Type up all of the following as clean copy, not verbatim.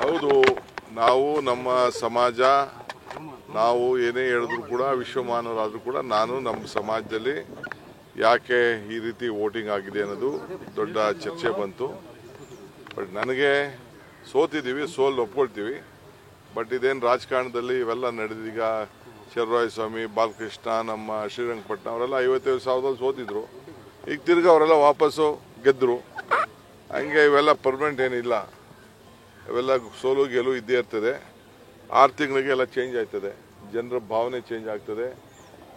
ಹೌದು, ನಾವು ನಮ್ಮ ಸಮಾಜ ನಾವು ಏನೇ ಹೇಳಿದ್ರು ಕೂಡ ವಿಶ್ವಮಾನವರಾದರೂ ಕೂಡ ನಾನು ನಮ್ಮ ಸಮಾಜದಲ್ಲಿ ಯಾಕೆ ಈ ರೀತಿ ವೋಟಿಂಗ್ ಆಗಿದೆ ಅನ್ನೋದು ದೊಡ್ಡ ಚರ್ಚೆ ಬಂತು. ಬಟ್ ನನಗೆ ಸೋತಿದ್ದೀವಿ, ಸೋಲು ಒಪ್ಕೊಳ್ತೀವಿ. ಬಟ್ ಇದೇನು ರಾಜಕಾರಣದಲ್ಲಿ ಇವೆಲ್ಲ ನಡೆದೀಗ ಚರ್ರಾಯ ಸ್ವಾಮಿ, ಬಾಲಕೃಷ್ಣ, ನಮ್ಮ ಶ್ರೀರಂಗಪಟ್ಟಣ ಅವರೆಲ್ಲ 55,000 ಸೋತಿದ್ರು. ಈಗ ತಿರ್ಗಿ ಅವರೆಲ್ಲ ವಾಪಸ್ಸು ಗೆದ್ದರು. ಹಂಗೆ ಇವೆಲ್ಲ ಪರ್ಮನೆಂಟ್ ಏನಿಲ್ಲ, ಇವೆಲ್ಲ ಸೋಲು ಗೆಲುವು ಇದ್ದೇ ಇರ್ತದೆ. 6 ತಿಂಗಳಿಗೆ ಎಲ್ಲ ಚೇಂಜ್ ಆಗ್ತದೆ, ಜನರ ಭಾವನೆ ಚೇಂಜ್ ಆಗ್ತದೆ,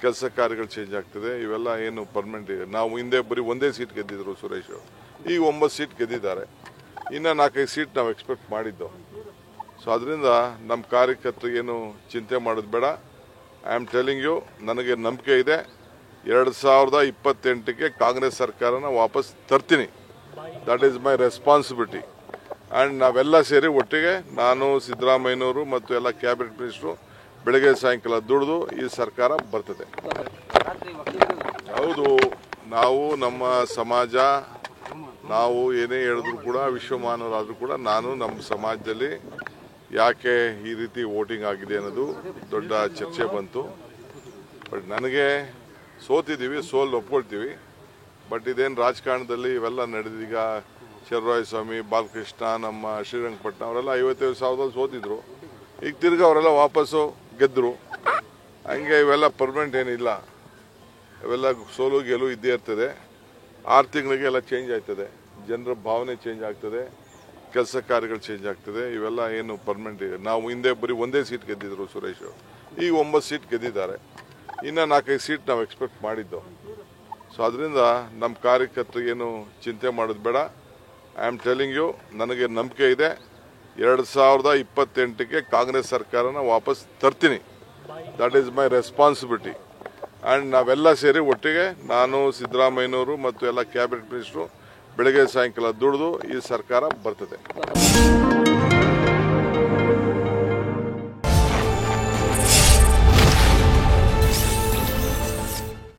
ಕೆಲಸ ಕಾರ್ಯಗಳು ಚೇಂಜ್ ಆಗ್ತದೆ. ಇವೆಲ್ಲ ಏನು ಪರ್ಮನೆಂಟ್ ಇದೆ. ನಾವು ಹಿಂದೆ ಬರೀ 1 ಸೀಟ್ ಗೆದ್ದಿದ್ರು ಸುರೇಶ್, ಈಗ 9 ಸೀಟ್ ಗೆದ್ದಿದ್ದಾರೆ. ಇನ್ನು 4-5 ಸೀಟ್ ನಾವು ಎಕ್ಸ್ಪೆಕ್ಟ್ ಮಾಡಿದ್ದು. ಸೊ ಅದರಿಂದ ನಮ್ಮ ಕಾರ್ಯಕರ್ತರಿಗೇನು ಚಿಂತೆ ಮಾಡೋದು ಬೇಡ. ಐ ಆಮ್ ಟೆಲಿಂಗ್ ಯು, ನನಗೆ ನಂಬಿಕೆ ಇದೆ 2028ಕ್ಕೆ ಕಾಂಗ್ರೆಸ್ ಸರ್ಕಾರನ ವಾಪಸ್ ತರ್ತೀನಿ. That is my responsibility. And ನಾವೆಲ್ಲ ಸೇರಿ ಒಟ್ಟಿಗೆ, ನಾನು, ಸಿದ್ದರಾಮಯ್ಯನವರು ಮತ್ತು ಎಲ್ಲ ಕ್ಯಾಬಿನೆಟ್ ಮಿನಿಸ್ಟ್ರು ಬೆಳಗ್ಗೆ ಸಾಯಂಕಾಲ ದುಡಿದು ಈ ಸರ್ಕಾರ ಬರ್ತದೆ. ಹೌದು, ನಾವು ನಮ್ಮ ಸಮಾಜ ನಾವು ಏನೇ ಹೇಳಿದ್ರು ಕೂಡ ವಿಶ್ವಮಾನವರಾದರೂ ಕೂಡ ನಾನು ನಮ್ಮ ಸಮಾಜದಲ್ಲಿ ಯಾಕೆ ಈ ರೀತಿ ವೋಟಿಂಗ್ ಆಗಿದೆ ಅನ್ನೋದು ದೊಡ್ಡ ಚರ್ಚೆ ಬಂತು. ಬಟ್ ನನಗೆ ಸೋತಿದ್ದೀವಿ, ಸೋಲು ಒಪ್ಕೊಳ್ತೀವಿ. ಬಟ್ ಇದೇನು ರಾಜಕಾರಣದಲ್ಲಿ ಇವೆಲ್ಲ ನಡೆದೀಗ ಚರ್ರಾಯ ಸ್ವಾಮಿ, ಬಾಲಕೃಷ್ಣ, ನಮ್ಮ ಶ್ರೀರಂಗಪಟ್ಟಣ ಅವರೆಲ್ಲ 55,000 ಸೋತಿದ್ರು. ಈಗ ತಿರ್ಗಿ ಅವರೆಲ್ಲ ವಾಪಸ್ಸು ಗೆದ್ದರು. ಹಂಗೆ ಇವೆಲ್ಲ ಪರ್ಮನೆಂಟ್ ಏನಿಲ್ಲ, ಇವೆಲ್ಲ ಸೋಲು ಗೆಲುವು ಇದ್ದೇ ಇರ್ತದೆ. 6 ತಿಂಗಳಿಗೆ ಎಲ್ಲ ಚೇಂಜ್ ಆಗ್ತದೆ, ಜನರ ಭಾವನೆ ಚೇಂಜ್ ಆಗ್ತದೆ, ಕೆಲಸ ಕಾರ್ಯಗಳು ಚೇಂಜ್ ಆಗ್ತದೆ. ಇವೆಲ್ಲ ಏನು ಪರ್ಮನೆಂಟ್ ಇದೆ. ನಾವು ಹಿಂದೆ ಬರೀ 1 ಸೀಟ್ ಗೆದ್ದಿದ್ರು ಸುರೇಶ್, ಈಗ 9 ಸೀಟ್ ಗೆದ್ದಿದ್ದಾರೆ. ಇನ್ನು 4-5 ಸೀಟ್ ನಾವು ಎಕ್ಸ್ಪೆಕ್ಟ್ ಮಾಡಿದ್ದು. ಸೊ ಅದರಿಂದ ನಮ್ಮ ಕಾರ್ಯಕರ್ತರಿಗೇನು ಚಿಂತೆ ಮಾಡೋದು ಬೇಡ. ಐ ಆಮ್ ಟೆಲಿಂಗ್ ಯು, ನನಗೆ ನಂಬಿಕೆ ಇದೆ 2028ಕ್ಕೆ ಕಾಂಗ್ರೆಸ್ ಸರ್ಕಾರನ ವಾಪಸ್ ತರ್ತೀನಿ. That is my responsibility. And ನಾವೆಲ್ಲ ಸೇರಿ ಒಟ್ಟಿಗೆ, ನಾನು, ಸಿದ್ದರಾಮಯ್ಯನವರು ಮತ್ತು ಎಲ್ಲ ಕ್ಯಾಬಿನೆಟ್ ಮಿನಿಸ್ಟ್ರು ಬೆಳಗ್ಗೆ ಸಾಯಂಕಾಲ ದುಡಿದು ಈ ಸರ್ಕಾರ ಬರ್ತದೆ.